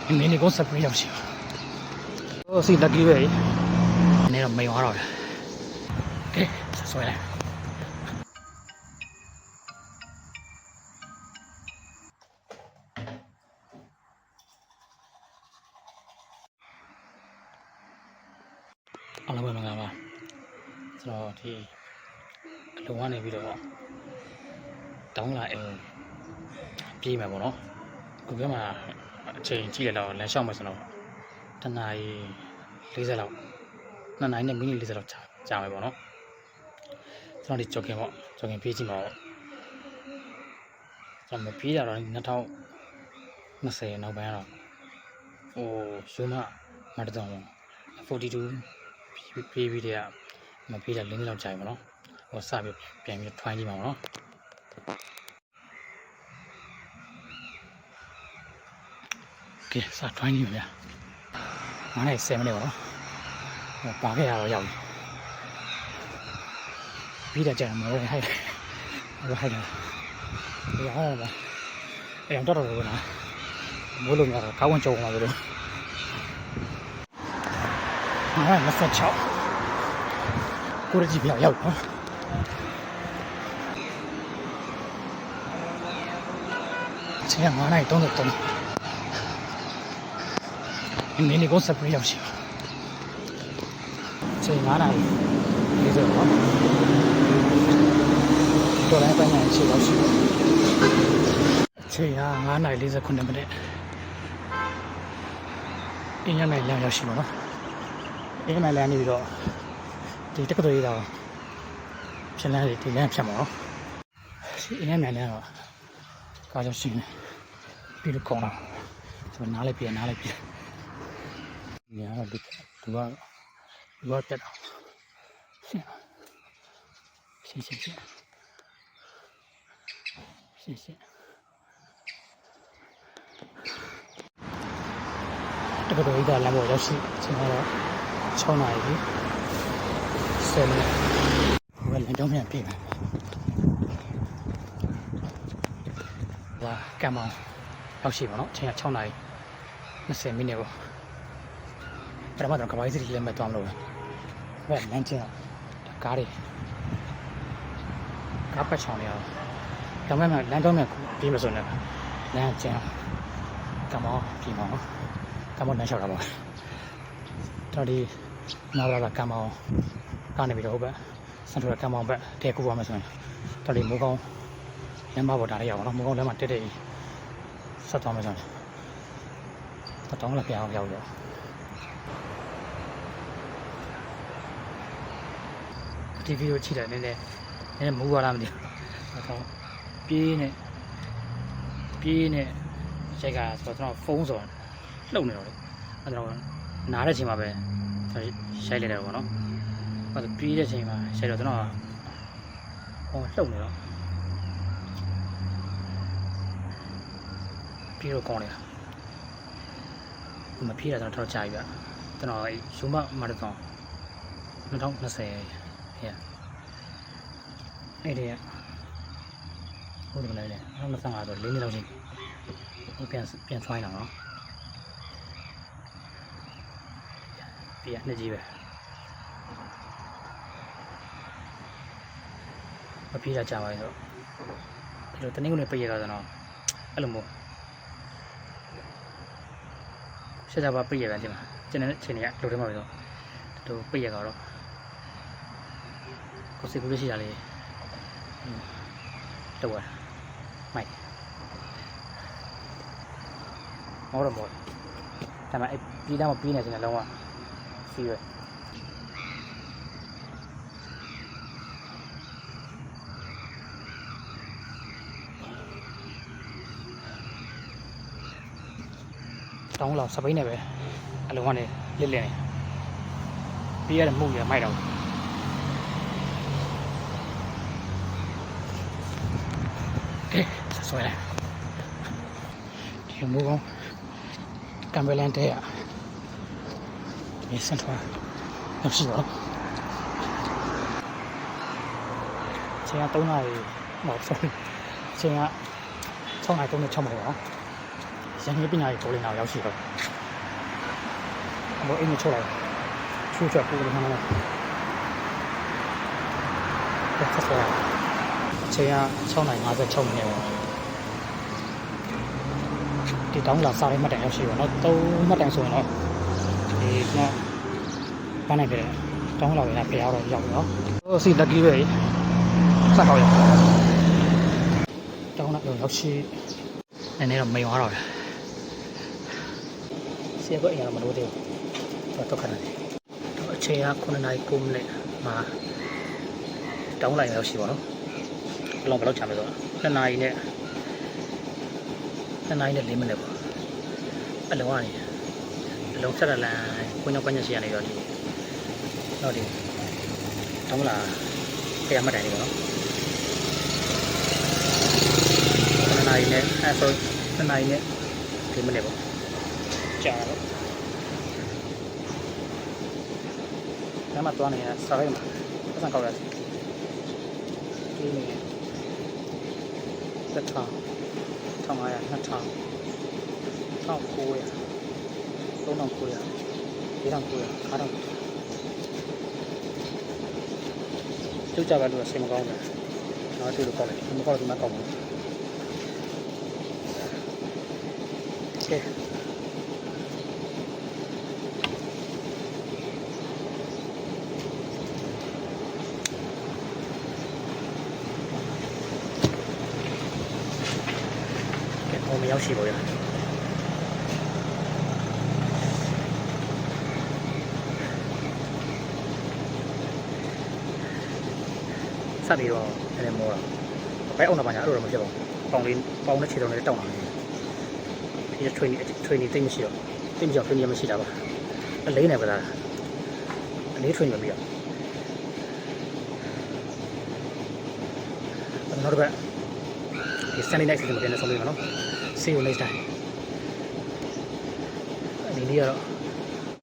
明年公司不要行。我是那几位，那个没玩了。给，说来。好了，朋友们吧，这道题，龙湾那边的话，当然ပြေးမယ်ပေါ့နော်ခုကမှအချိန်ကြည့်ရတော့လမ်းလျှောက်မယ်ဆိုတော့တနာရီ40လောက်2နာရီနဲ့မိနစ်40လောက်ကြာမယ်ပေါ့နော်ကျွန်တော်ဒီကြော်ကင်ပေါ့ကြော်ကင်ပြေးကြည့်မှာပေါ့ကျွန်တော်မပြေးရတော့2020နောက်ပိုင်းကတော့ဟိုရှုံးမမတ်တောင်42ပြေးပြီးတည်းကမပြေးတာ4နှစ်လောက်ကြာပြီပေါ့နော်ဟိုစပြီးပြန်ပြီးထွိုင်းကြည့်မှာပေါ့နော်ကဲစထွိုင်းကြည့်ပါဗျာ9နိုင်7မိနစ်ပေါ့နော်ပါခဲ့ရတော့ရောက်ပြီပြီးတော့ကြာမှာပဲဟဲ့ဟဲ့တာရအောင်ပါအဲ့တော့တော်လားမိုးလုံးရတော့ကောင်းဝင်ကြုံလာပြီလို့26ကိုရကြီးပြောက်ရောက်နော်ချိန်9နိုင်33明年公司不要行。这哪来？你这个，多来半年去要行。这呀，哪来的这困难不得？一年来2要行了，一年来2年了，这个都有了，现在这2偏嘛，一年来2了，搞就行了，比如讲了，怎么拿来比？你看这多别的，行，谢谢。这个都一个来我要洗，现在炒哪一个？7minutes，我连照片比了，我干嘛要洗嘛？现在炒哪一？那7minutes不？ပထမတော့ကပိုင်းစီလည်းမသွားမလို့ပဲလမ်းကျင်းကားတွေကားပတ်ချောင်းတွေဒါမှမဟုတ်လမ်းတော့မြပြီးမဆိုနဲ့လမ်းကျင်းကမောပြီးမောကမောလမ်းလျှောက်တာပေါ့တော်ဒီနောက်လာကမောကနေပြီးတော့ဟုတ်ပဲစံထူကမောဘက်တဲကူပါမယ်ဆိုရင်တော်ဒီမိုးကောင်းလမ်းမပေါ်တာလေးရအောင်နော်မိုးကောင်းလမ်းမတက်ဆက်သွားမယ်ဆိုရင်တောင်းလာပြအောင်ရောက်ရောဒီဗီဒီယိုကြည့်တယ်နည်းနည်းမူးသွားလားမသိဘူး။တော့ပြေးနေရိုက်ကဆိုတော့ဖုန်းဆိုလှုပ်နေတော့လေ။အဲတော့နားတဲ့ချိန်မှာပဲရိုက်လိုက်တယ်ပေါ့နော်။အဲဆိုပြေးတဲ့ချိန်မှာရိုက်တော့ကျွန်တော်ဟိုလှုပ်နေတော့ပြေးတော့ကောင်းနေတာ။မပြေးတာကျွန်တော်ကြာပြီဗျ။ကျွန်တော်ယူမမာရသွန်2020အဲ့ဒီဟုတ်တယ်မလားလေ25ဆို4နှစ်လောက်ရှိပြန်ဆွိုင်းတော့နော်ပြန်နှစ်ကြီးပဲမပြေးတာကြာပါပြီဆိုဒီလိုတနင်္ဂနွေပိတ်ရတာဆိုတော့အဲ့လိုမျိုးဆက်ကြပါပိတ်ရပြန်ဒီမှာကျန်တဲ့ချိန်တွေကလိုထဲမှာပဲဆိုသူပိတ်ရတော့ကိုစိတ်ကူးရှိတာလေတော့မိုက်မောတော့ဒါမှအဲ့ပြီးတော့ပြီးနေစင်လုံးဝစီးရတောင်းလောက်စပိန်နဲ့ပဲအလုံးကနေလစ်နေပြီးရတဲ့မှုရမိုက်တော့ဆွဲလိုက်ဒီမိုးကောင်းကံပလန်တဲ့ဒီစံထွားနောက်ရှိတော့ချိန်က3နာရီဟော sorry ချိန်က6နာရီ36မိနစ်ပါ ရန်ကြီးပညာရေးပေါ်လင်းအောင်ရောက်ရှိတော့ဘောအိမ်ကိုချုပ်လိုက်ချူချပူလို့မှန်းတယ်ဆက်ဆွဲအချိန်က6:56မိနစ်ပဲဒီတောင်းလာစားရဲမှတ်တိုင်ရောက်ရှိပါတော့3မှတ်တိုင်ဆိုရင်တော့ဒီတော့ပန်းနိုင်ပြတယ်တောင်းလာရင်ဖေရောက်တော့ရောက်ပြီနော်ဟိုစီလက်ကီးပဲဆက်ကောက်ရတောင်းလာရောက်ရှိနည်းနည်းတော့မိန်သွားတော့တယ်ဆေးကအိမ်ရမလို့သေးဘူးတော့ခဏနေအချိန်က9:09မိနစ်မှာတောင်းလိုက်ရောက်ရှိပါတော့ဘယ်လောက်ချမ်းလဲဆိုတော့2 နာရီနဲ့4မိနစ်ပေါ့အလုံးကနေအလုံးဆက်လန်ကိုညောက်ပညက်ရှိရနေတော့ဒီတော့ဒီတောင်းလာတရားမှတ်တိုင်နေပါတော့2 နာရီနဲ့ဆို2 နာရီနဲ့4မိနစ်ပေါ့ကြာတော့ဒါမှသွားနေရစားရိုက်မှာပတ်စံကောက်ရတယ်ဒီနေ့1,500 2,000 1,900 3,900 4,900 5,000ကျုပ်ကြပါလို့အဆင်မကောင်းဘူး။နောက်တွေ့လို့ကောက်လိုက်။မကောက်လို့ဒီမှာကောက်မှာ။ကဲဟိုမရောက်ရှိပါဘူး။စပြီးတော့လည်းမောတာဘယ်အောင်တော့ပါညာအဲ့လိုတော့မဖြစ်ပါဘူးပေါင်နဲ့ခြေတော်နဲ့တောက်လာတယ်ဒီ training တိတ်မရှိတော့training မရှိတာပါအလေးနဲ့ပဲလားအလေး training မပြီးတော့နောက်တစ်ပတ်ဒီ Sunday night စီစဉ်မှာပြန်နေဆုံးပြီမနော် see you next time ဒီနေ့ကတော့